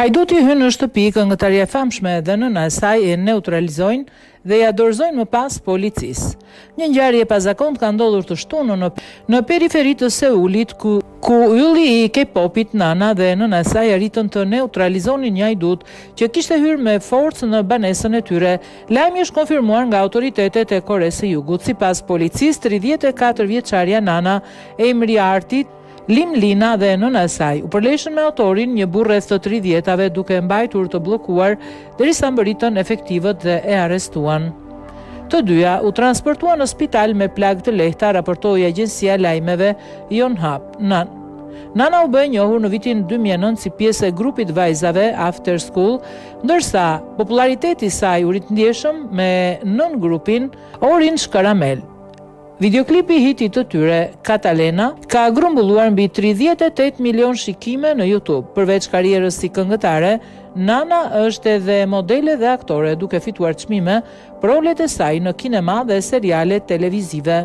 Hajduti hyn në shtëpi, këngëtarja e famshme dhe nëna e saj e neutralizojnë dhe ja dorëzojnë më pas policisë. Një ngjarje e pazakontë ka ndodhur të shtunën në periferi të Seulit, ku ylli i K-popit Nana dhe nëna e saj arritën të neutralizonin një hajdut që kishte hyrë me forcë në banesën e tyre. Lajmi është konfirmuar nga autoritetet e Koresë së Jugut. Sipas policisë, 34 vjeçaria Nana, emri i artit Limlina dhe nëna e saj u përleshën me autorin, një burr rreth të 30-tave, duke mbajtur të bllokuar derisa mbërritën efektivët dhe e arrestuan. Të dyja u transportuan në spital me plagë të lehta, raportoi agjencia e lajmeve Yonhap. Nana u bë e njohur në vitin 2009 si pjesë e grupit vajzave After School, ndërsa populariteti i saj u ritndjeshëm me nën grupin Orange Caramel. Videoklipi i hitit të tyre, Catalena, ka grumbulluar mbi 38 milion shikime në YouTube. Përveç karrierës si këngëtare, Nana është edhe modele dhe aktore, duke fituar çmime për rolet e saj në kinema dhe seriale televizive.